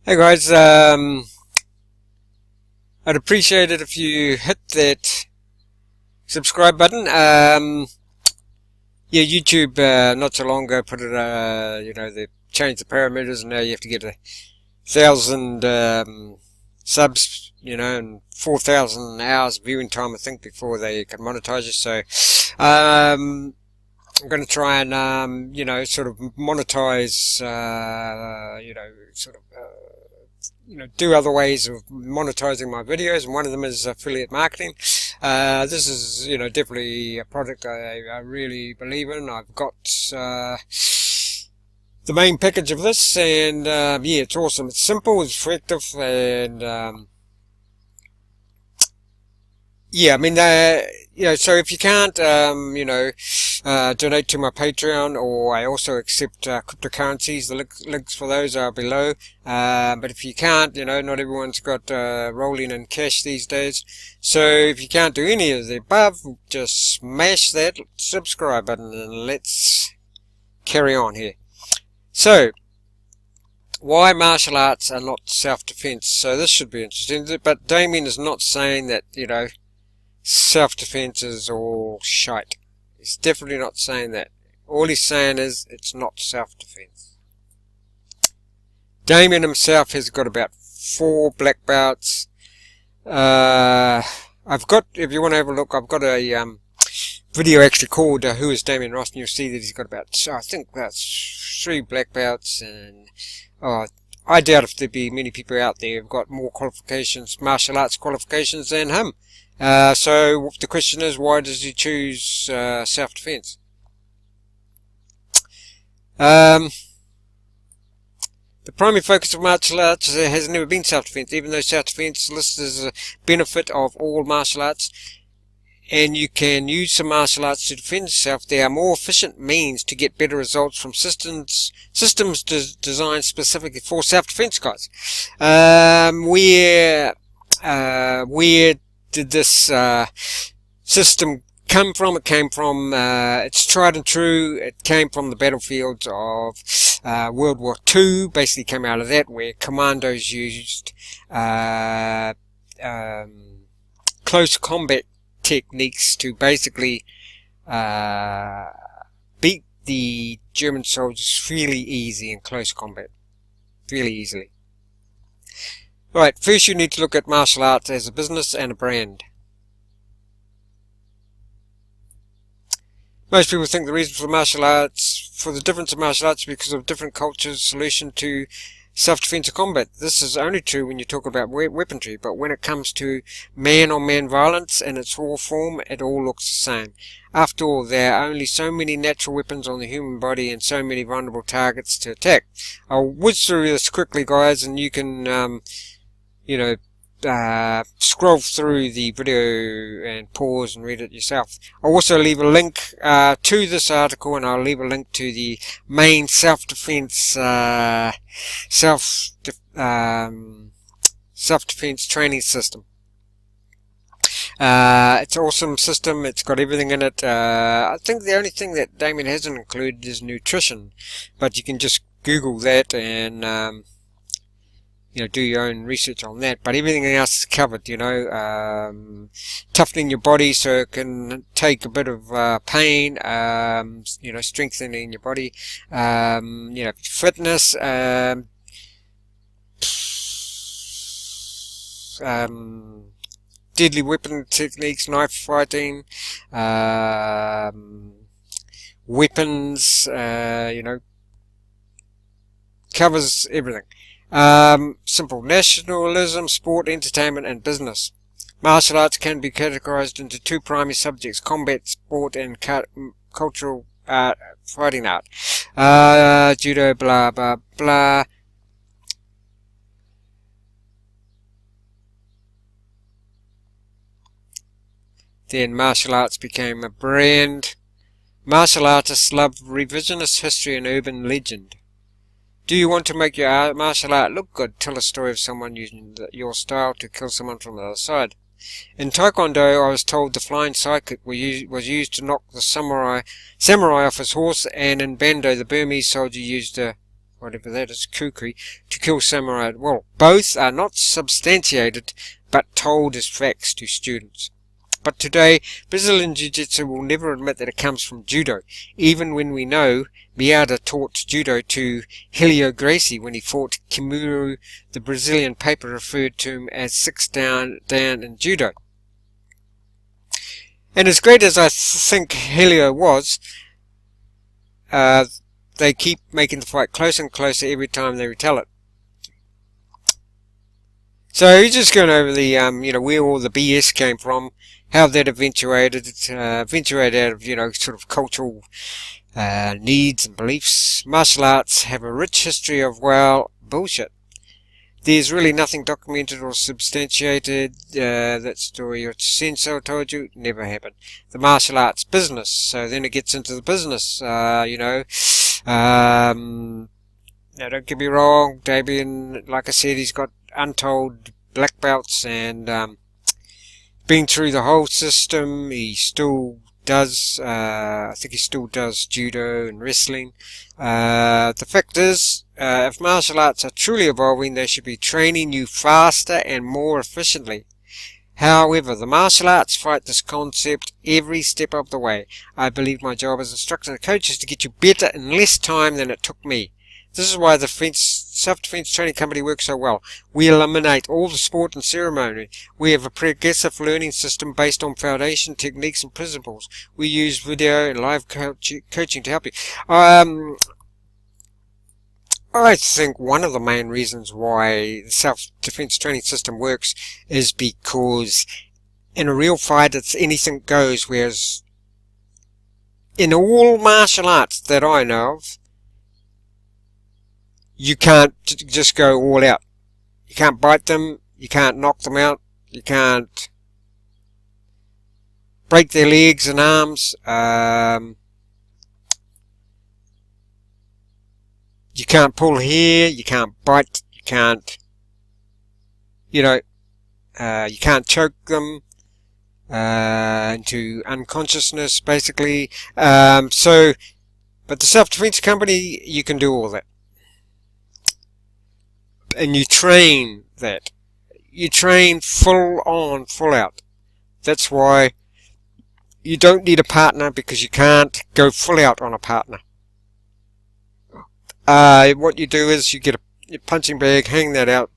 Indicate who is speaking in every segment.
Speaker 1: Hey guys, I'd appreciate it if you hit that subscribe button. Yeah, YouTube, not so long ago put it, they changed the parameters and now you have to get 1,000, subs, and 4,000 hours viewing time, I think, before they can monetize you. So, I'm going to try and, sort of monetize, do other ways of monetizing my videos, and one of them is affiliate marketing. This is, definitely a product I really believe in. I've got the main package of this, and yeah, it's awesome. It's simple, it's effective, and yeah, I mean, so if you can't, donate to my Patreon, or I also accept cryptocurrencies. The links for those are below. But if you can't, not everyone's got rolling in cash these days. So if you can't do any of the above, just smash that subscribe button and let's carry on here. So, why martial arts are not self-defense? So this should be interesting. But Damien is not saying that, self-defense is all shite. He's definitely not saying that. All he's saying is it's not self-defense. Damien himself has got about 4 black belts. I've got, if you want to have a look, I've got a video actually called Who is Damien Ross, and you'll see that he's got about, I think that's 3 black belts, and I doubt if there'd be many people out there who've got more qualifications, martial arts qualifications than him. So the question is, why does he choose self-defense? The primary focus of martial arts has never been self-defense, even though self-defense is listed as a benefit of all martial arts, and you can use some martial arts to defend yourself. There are more efficient means to get better results from systems designed specifically for self-defense, guys. Where did this system come from? It came from, it's tried and true, it came from the battlefields of World War II, basically came out of that, where commandos used close combat techniques to basically beat the German soldiers fairly easy in close combat, fairly easily. Right, first you need to look at martial arts as a business and a brand. Most people think the reason for the difference of martial arts is because of different cultures' solution to self-defense or combat. This is only true when you talk about weaponry, but when it comes to man-on-man violence in its raw form, it all looks the same. After all, there are only so many natural weapons on the human body and so many vulnerable targets to attack. I'll whiz through this quickly, guys, and you can scroll through the video and pause and read it yourself. I'll also leave a link to this article, and I'll leave a link to the main self-defense self-defense training system. It's an awesome system. It's got everything in it. I think the only thing that Damien hasn't included is nutrition, but you can just Google that and do your own research on that. But everything else is covered, toughening your body so it can take a bit of pain, strengthening your body, fitness, deadly weapon techniques, knife fighting, weapons, covers everything. Simple. Nationalism, sport, entertainment, and business. Martial arts can be categorized into 2 primary subjects: combat sport and cultural fighting art. Judo, blah, blah, blah. Then martial arts became a brand. Martial artists love revisionist history and urban legend. Do you want to make your martial art look good? Tell a story of someone using your style to kill someone from the other side. In Taekwondo, I was told the flying sidekick was used to knock the samurai off his horse, and in Bando, the Burmese soldier used a whatever that is, kukri, to kill samurai. Well, both are not substantiated, but told as facts to students. But today, Brazilian Jiu-Jitsu will never admit that it comes from Judo, even when we know Miyada taught Judo to Helio Gracie when he fought Kimura. The Brazilian paper referred to him as 6 down in Judo. And as great as I think Helio was, they keep making the fight closer and closer every time they retell it. So he's just going over the, where all the BS came from, how that eventuated out of, sort of cultural needs and beliefs. Martial arts have a rich history of, well, bullshit. There's really nothing documented or substantiated. That story your sensei told you never happened. The martial arts business. So then it gets into the business. Now don't get me wrong, Damien, like I said, he's got untold black belts and been through the whole system. He still does, I think he still does judo and wrestling. The fact is, if martial arts are truly evolving, they should be training you faster and more efficiently. However, the martial arts fight this concept every step of the way. I believe my job as instructor and coach is to get you better in less time than it took me. This is why the self-defense training company works so well. We eliminate all the sport and ceremony. We have a progressive learning system based on foundation techniques and principles. We use video and live coaching to help you. I think one of the main reasons why the self-defense training system works is because in a real fight it's anything goes, whereas in all martial arts that I know of, you can't just go all out. You can't bite them, you can't knock them out, you can't break their legs and arms, you can't pull hair, you can't bite, you can't, you can't choke them into unconsciousness, basically. But the self-defense company, you can do all that. And you train that. You train full on, full out. That's why you don't need a partner, because you can't go full out on a partner. What you do is you get a punching bag, hang that up.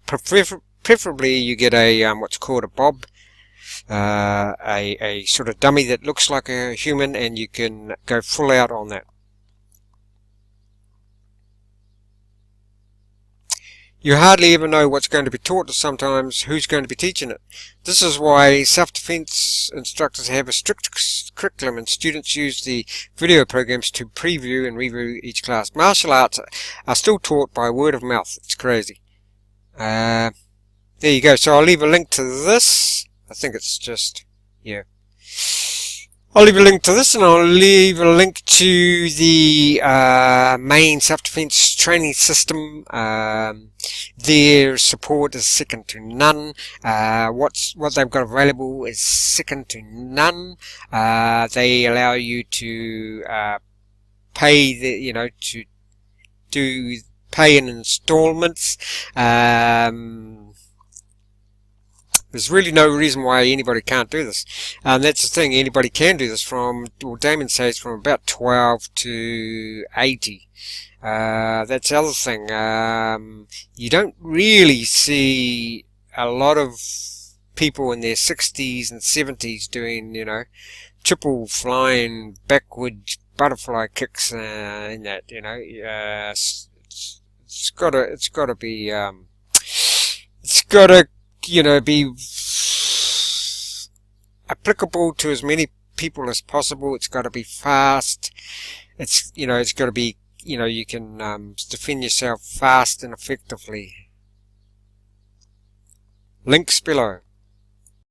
Speaker 1: Preferably you get a what's called a bob, a sort of dummy that looks like a human, and you can go full out on that. You hardly ever know what's going to be taught, or sometimes who's going to be teaching it. This is why self-defense instructors have a strict curriculum, and students use the video programs to preview and review each class. Martial arts are still taught by word of mouth. It's crazy. There you go. So I'll leave a link to this. I think it's just, yeah. I'll leave a link to this, and I'll leave a link to the main self-defense training system. Their support is second to none. What they've got available is second to none. They allow you to pay to pay in installments. There's really no reason why anybody can't do this. That's the thing, anybody can do this from, well, Damon says from about 12 to 80. That's the other thing. You don't really see a lot of people in their 60s and 70s doing, triple flying backward butterfly kicks in that, it's gotta be, be applicable to as many people as possible. It's got to be fast. It's got to be, you can defend yourself fast and effectively. Links below.